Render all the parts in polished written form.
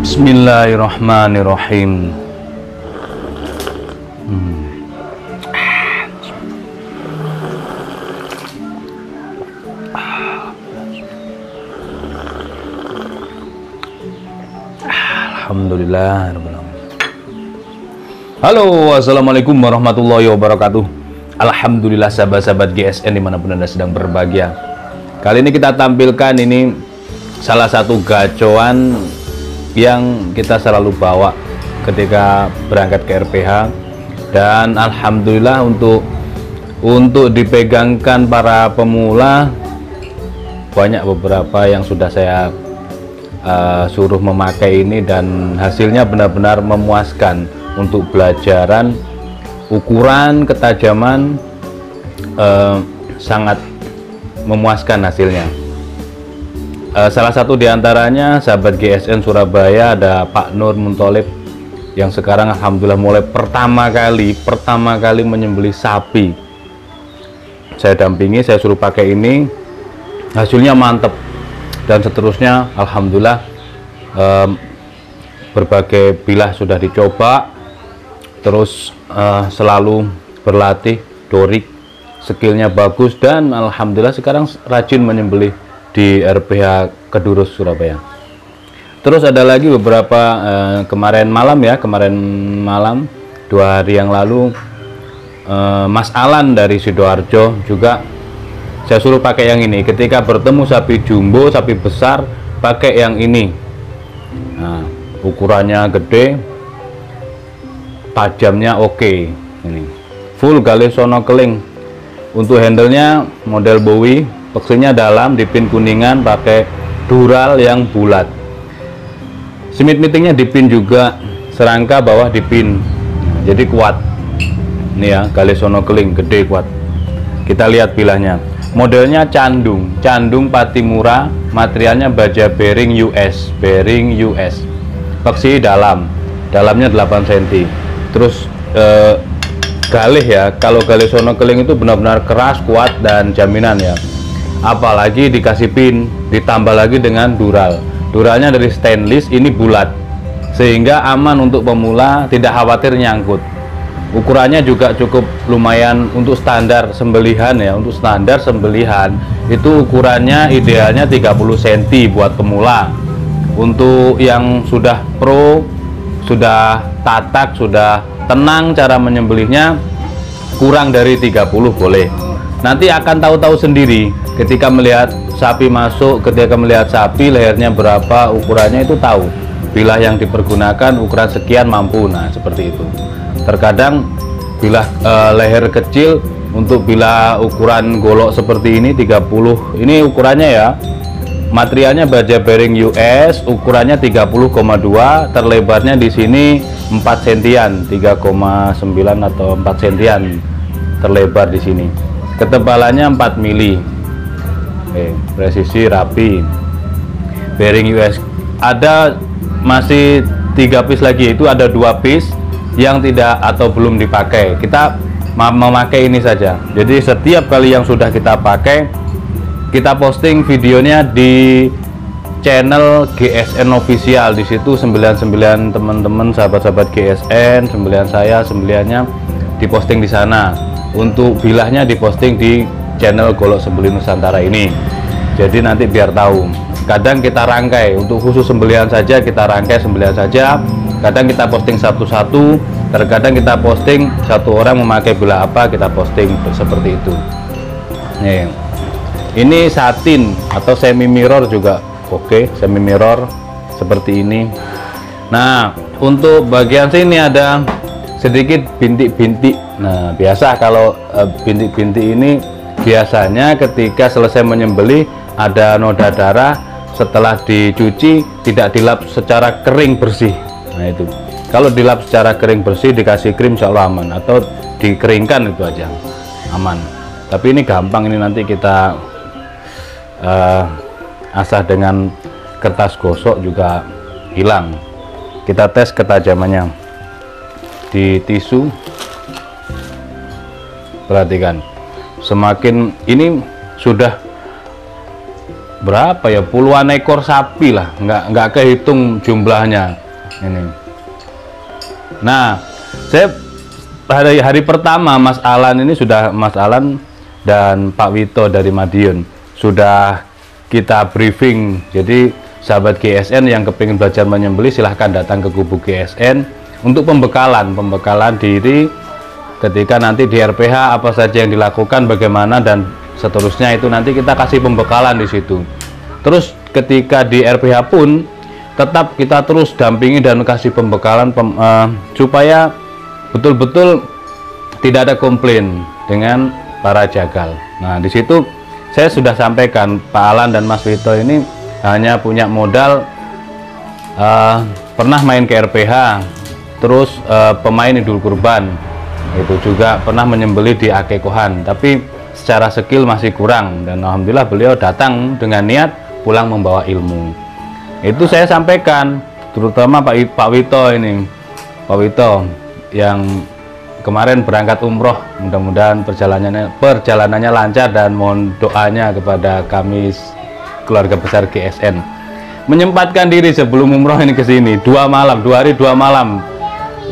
Bismillahirrahmanirrahim. Alhamdulillah. Halo, assalamualaikum warahmatullahi wabarakatuh. Alhamdulillah sahabat-sahabat GSN dimanapun Anda sedang berbahagia. Kali ini kita tampilkan ini salah satu gacoan yang kita selalu bawa ketika berangkat ke RPH, dan alhamdulillah untuk dipegangkan para pemula banyak beberapa yang sudah saya suruh memakai ini, dan hasilnya benar-benar memuaskan untuk belajaran. Ukuran ketajaman sangat memuaskan hasilnya. Salah satu diantaranya sahabat GSN Surabaya, ada Pak Nur Muntolib yang sekarang alhamdulillah mulai pertama kali menyembelih sapi. Saya dampingi, saya suruh pakai ini, hasilnya mantep, dan seterusnya alhamdulillah. Berbagai bilah sudah dicoba, terus selalu berlatih dorik, skillnya bagus, dan alhamdulillah sekarang rajin menyembelih di RPH Kedurus Surabaya. Terus ada lagi beberapa kemarin malam 2 hari yang lalu, Mas Alan dari Sidoarjo juga saya suruh pakai yang ini. Ketika bertemu sapi jumbo, sapi besar, pakai yang ini. Nah, ukurannya gede, tajamnya oke. Ini full Gale Sono Keling. Untuk handlenya model Bowie, peksinya dalam, dipin kuningan, pakai dural yang bulat. Smith meetingnya dipin juga, serangka bawah dipin, jadi kuat. Ini ya, Gale Sono Keling, gede, kuat. Kita lihat bilahnya. Modelnya Candung Patimura, materialnya baja bearing US, peksi dalamnya 8 cm. Terus galih ya, kalau Gale Sono Keling itu benar-benar keras, kuat, dan jaminan ya. Apalagi dikasih pin, ditambah lagi dengan duralnya dari stainless, ini bulat, sehingga aman untuk pemula, tidak khawatir nyangkut. Ukurannya juga cukup lumayan untuk standar sembelihan ya. Untuk standar sembelihan itu ukurannya idealnya 30 cm buat pemula. Untuk yang sudah pro, sudah tatak, sudah tenang cara menyembelihnya, kurang dari 30 boleh. Nanti akan tahu-tahu sendiri ketika melihat sapi masuk, ketika melihat sapi lehernya berapa, ukurannya itu tahu. Bilah yang dipergunakan ukuran sekian mampu. Nah, seperti itu. Terkadang bilah leher kecil, untuk bilah ukuran golok seperti ini 30, ini ukurannya ya. Materialnya baja bearing US, ukurannya 30,2, terlebarnya di sini 4 sentian, 3,9 atau 4 sentian terlebar di sini. Ketebalannya 4 mili. Oke, presisi rapi. Bearing US. Ada masih 3 piece lagi, itu ada 2 piece yang tidak atau belum dipakai. Kita memakai ini saja. Jadi setiap kali yang sudah kita pakai, kita posting videonya di channel GSN official. Di situ 99 teman-teman sahabat-sahabat GSN, 9 saya, 9-nya diposting di sana. Untuk bilahnya diposting di channel Golok Sembelih Nusantara ini. Jadi nanti biar tahu. Kadang kita rangkai untuk khusus sembelihan saja, kita rangkai sembelihan saja. Kadang kita posting satu-satu, terkadang kita posting satu orang memakai bilah apa, kita posting seperti itu. Nih, ini satin atau semi mirror juga oke, semi mirror seperti ini. Nah, untuk bagian sini ada sedikit bintik-bintik. Nah, biasa kalau bintik-bintik ini biasanya ketika selesai menyembelih ada noda darah, setelah dicuci tidak dilap secara kering bersih. Nah, itu kalau dilap secara kering bersih dikasih krim insya Allah aman, atau dikeringkan itu aja aman. Tapi ini gampang, ini nanti kita asah dengan kertas gosok juga hilang. Kita tes ketajamannya di tisu. Perhatikan, semakin ini sudah berapa ya, puluhan ekor sapi lah, nggak kehitung jumlahnya ini. Nah, saya hari pertama Mas Alan ini sudah, Mas Alan dan Pak Wito dari Madiun sudah kita briefing. Jadi sahabat GSN yang kepingin belajar menyembelih silahkan datang ke kubu GSN untuk pembekalan diri ketika nanti di RPH apa saja yang dilakukan, bagaimana dan seterusnya, itu nanti kita kasih pembekalan di situ. Terus ketika di RPH pun tetap kita terus dampingi dan kasih pembekalan supaya betul-betul tidak ada komplain dengan para jagal. Nah, di situ saya sudah sampaikan Pak Alan dan Mas Wito ini hanya punya modal pernah main ke RPH, terus pemain Idul Kurban, itu juga pernah menyembelih di Akekohan, tapi secara skill masih kurang, dan alhamdulillah beliau datang dengan niat pulang membawa ilmu. Itu saya sampaikan, terutama Pak Wito ini, Pak Wito yang kemarin berangkat umroh, mudah-mudahan perjalanannya lancar, dan mohon doanya kepada kami keluarga besar GSN menyempatkan diri sebelum umroh ini ke sini 2 hari 2 malam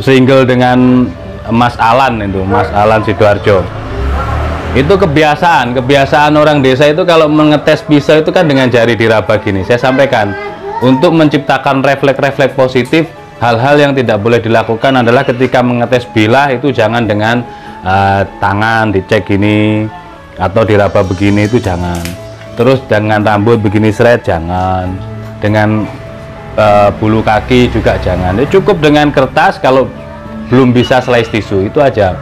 single dengan Mas Alan, itu Mas Alan Sidoarjo. Itu kebiasaan orang desa itu kalau mengetes pisau itu kan dengan jari diraba gini. Saya sampaikan, untuk menciptakan refleks positif, hal-hal yang tidak boleh dilakukan adalah ketika mengetes bilah itu jangan dengan tangan dicek gini atau diraba begini, itu jangan. Terus dengan rambut begini seret jangan, dengan bulu kaki juga jangan. Cukup dengan kertas, kalau belum bisa slice tisu, itu aja.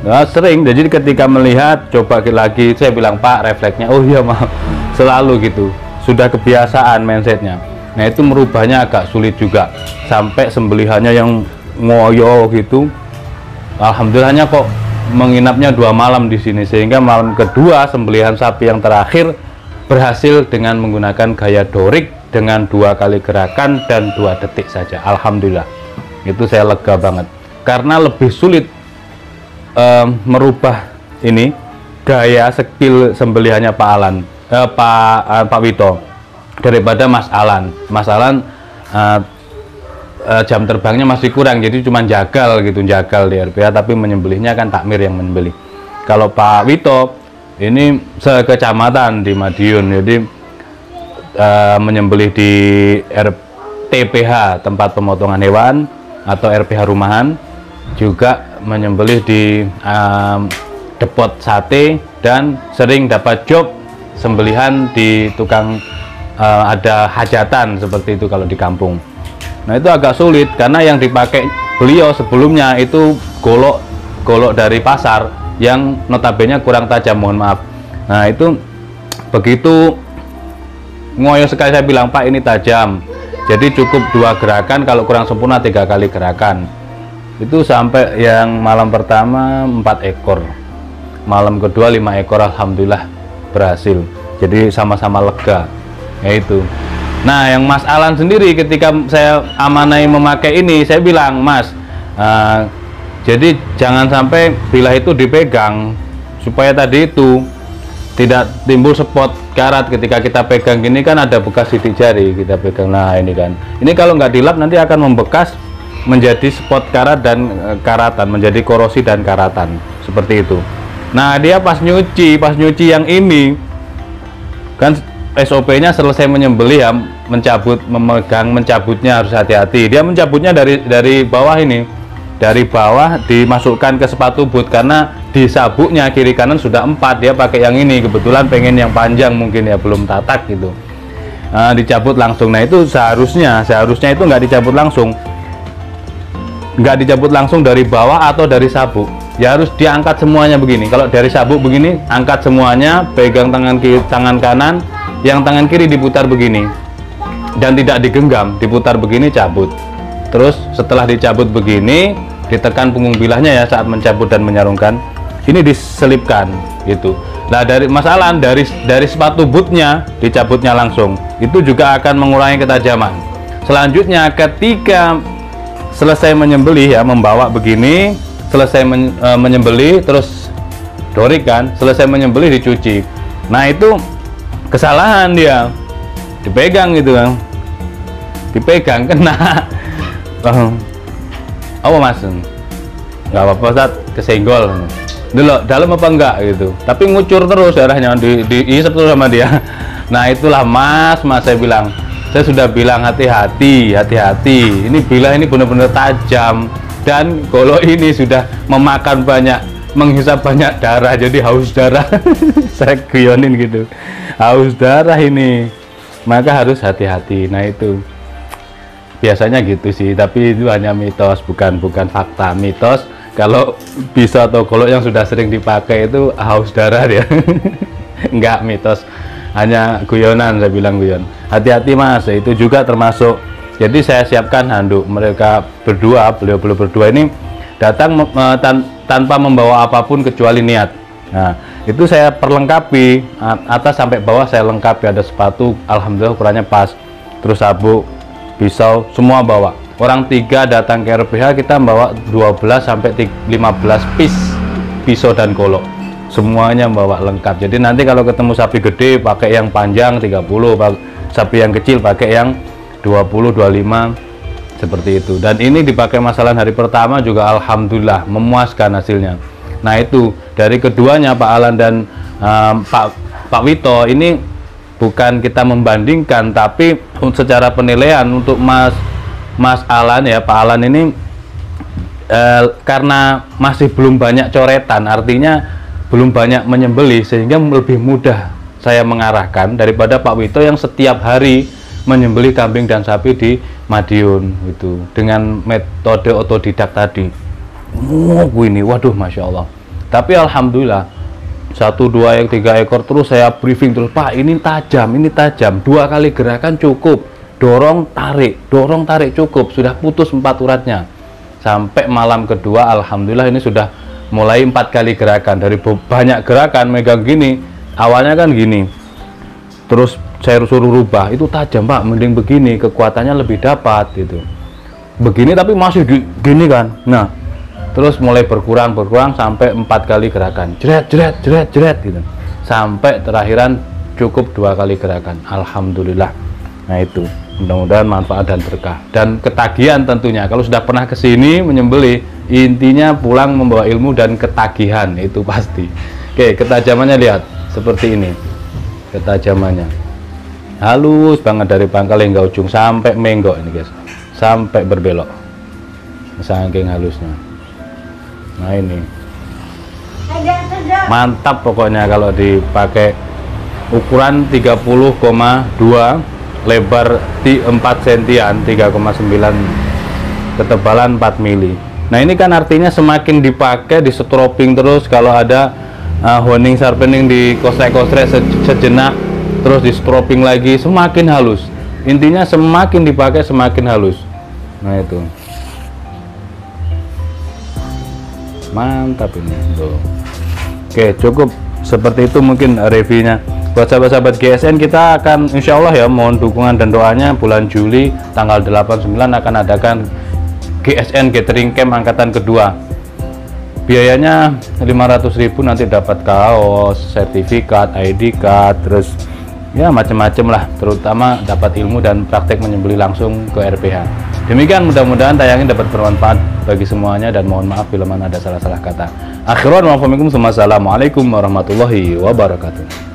Nah, sering jadi ketika melihat coba lagi, saya bilang Pak refleksnya, oh iya maaf, selalu gitu, sudah kebiasaan mindsetnya. Nah, itu merubahnya agak sulit juga, sampai sembelihannya yang ngoyo gitu. Alhamdulillahnya kok menginapnya 2 malam di sini, sehingga malam kedua sembelihan sapi yang terakhir berhasil dengan menggunakan gaya dorik dengan 2 kali gerakan dan 2 detik saja. Alhamdulillah, itu saya lega banget, karena lebih sulit merubah ini gaya skill sembelihannya Pak Alan, Pak Wito daripada Mas Alan. Mas Alan jam terbangnya masih kurang, jadi cuma jagal gitu, jagal di RPH, tapi menyembelihnya kan takmir yang menyembelih. Kalau Pak Wito ini sekecamatan di Madiun, jadi menyembelih di TPH, tempat pemotongan hewan, atau RPH rumahan, juga menyembelih di depot sate, dan sering dapat job sembelihan di tukang ada hajatan seperti itu kalau di kampung. Nah, itu agak sulit karena yang dipakai beliau sebelumnya itu golok dari pasar yang notabene kurang tajam, mohon maaf. Nah, itu begitu ngoyo sekali saya bilang, Pak ini tajam, jadi cukup 2 gerakan, kalau kurang sempurna 3 kali gerakan. Itu sampai yang malam pertama 4 ekor, malam kedua 5 ekor, alhamdulillah berhasil. Jadi sama-sama lega, yaitu. Nah, yang Mas Alan sendiri ketika saya amanai memakai ini, saya bilang, Mas, Jadi jangan sampai bilah itu dipegang, supaya tadi itu tidak timbul spot karat. Ketika kita pegang gini kan ada bekas sidik jari, kita pegang, nah ini kan, ini kalau nggak dilap nanti akan membekas menjadi spot karat dan karatan, menjadi korosi dan karatan seperti itu. Nah dia pas nyuci yang ini kan SOP-nya selesai menyembelih ya, mencabutnya harus hati-hati. Dia mencabutnya dari bawah ini, dari bawah dimasukkan ke sepatu boot, karena di sabuknya kiri kanan sudah 4, dia pakai yang ini, kebetulan pengen yang panjang mungkin ya, belum tatak gitu. Dicabut langsung. Nah itu seharusnya itu nggak dicabut langsung dari bawah atau dari sabuk ya, harus diangkat semuanya begini. Kalau dari sabuk begini, angkat semuanya, pegang tangan kiri, tangan kanan, yang tangan kiri diputar begini dan tidak digenggam, diputar begini, cabut. Terus setelah dicabut begini, ditekan punggung bilahnya ya saat mencabut dan menyarungkan, ini diselipkan gitu. Nah dari masalah dari sepatu bootnya dicabutnya langsung, itu juga akan mengurangi ketajaman. Selanjutnya ketika selesai menyembelih ya, membawa begini, selesai menyembelih terus dorik kan, selesai menyembelih dicuci. Nah itu kesalahan dia, dipegang gitu kan, dipegang kena. Apa mas? Nggak apa-apa Ustaz, kesenggol dulu dalam apa enggak gitu, tapi ngucur terus darahnya, diisep terus sama dia. Nah itulah mas saya bilang, saya sudah bilang hati-hati, ini bilah ini benar-benar tajam, dan kalau ini sudah memakan banyak, menghisap banyak darah, jadi haus darah. Saya guyonin gitu, haus darah ini, maka harus hati-hati. Nah itu biasanya gitu sih, tapi itu hanya mitos, bukan fakta. Mitos kalau bisa atau kalau yang sudah sering dipakai itu haus darah dia. Enggak, mitos, hanya guyonan, saya bilang guyon. Hati-hati mas, itu juga termasuk. Jadi saya siapkan handuk, mereka berdua, beliau berdua ini datang tanpa membawa apapun kecuali niat. Nah itu saya perlengkapi, atas sampai bawah saya lengkapi, ada sepatu alhamdulillah ukurannya pas, terus sabuk, pisau, semua bawa. Orang 3 datang ke RPH, kita bawa 12 sampai 15 pisau dan golok, semuanya bawa lengkap. Jadi nanti kalau ketemu sapi gede pakai yang panjang 30, sapi yang kecil pakai yang 20, 25 seperti itu. Dan ini dipakai masalah hari pertama juga alhamdulillah memuaskan hasilnya. Nah itu dari keduanya Pak Alan dan Pak Wito, ini bukan kita membandingkan, tapi secara penilaian untuk Mas Alan ya, Pak Alan ini karena masih belum banyak coretan, artinya belum banyak menyembelih, sehingga lebih mudah saya mengarahkan daripada Pak Wito yang setiap hari menyembelih kambing dan sapi di Madiun itu dengan metode otodidak tadi. Ini waduh masya Allah. Tapi alhamdulillah 1, 2, 3 ekor terus saya briefing terus, Pak ini tajam, 2 kali gerakan cukup, dorong tarik cukup, sudah putus 4 uratnya. Sampai malam kedua alhamdulillah ini sudah mulai 4 kali gerakan. Dari banyak gerakan megang gini, awalnya kan gini, terus saya suruh rubah, itu tajam Pak, mending begini, kekuatannya lebih dapat gitu. Begini tapi masih gini kan. Nah terus mulai berkurang sampai 4 kali gerakan, jeret gitu, sampai terakhiran cukup 2 kali gerakan, alhamdulillah. Nah itu mudah-mudahan manfaat dan berkah dan ketagihan tentunya. Kalau sudah pernah kesini menyembelih, intinya pulang membawa ilmu dan ketagihan, itu pasti. Oke, ketajamannya lihat seperti ini, ketajamannya halus banget dari pangkal hingga ujung sampai menggok ini guys, sampai berbelok, saking halusnya. Nah ini mantap pokoknya kalau dipakai. Ukuran 30,2, lebar 4 sentian, 3,9, ketebalan 4 mili. Nah ini kan artinya semakin dipakai, di stroping terus, kalau ada honing sharpening di kosret-kosret sejenak, terus di stroping lagi, semakin halus. Intinya semakin dipakai semakin halus. Nah itu mantap ini tuh. Oke, cukup seperti itu mungkin reviewnya. Buat sahabat-sahabat GSN, kita akan insya Allah ya, mohon dukungan dan doanya, bulan Juli tanggal 8-9 akan adakan GSN Gathering Camp angkatan kedua. Biayanya 500.000, nanti dapat kaos, sertifikat, ID card, terus ya macam-macam lah, terutama dapat ilmu dan praktek menyembelih langsung ke RPH. Demikian, mudah-mudahan tayangnya dapat bermanfaat bagi semuanya, dan mohon maaf bila mana ada salah-salah kata. Akhiran, wassalamualaikum warahmatullahi wabarakatuh.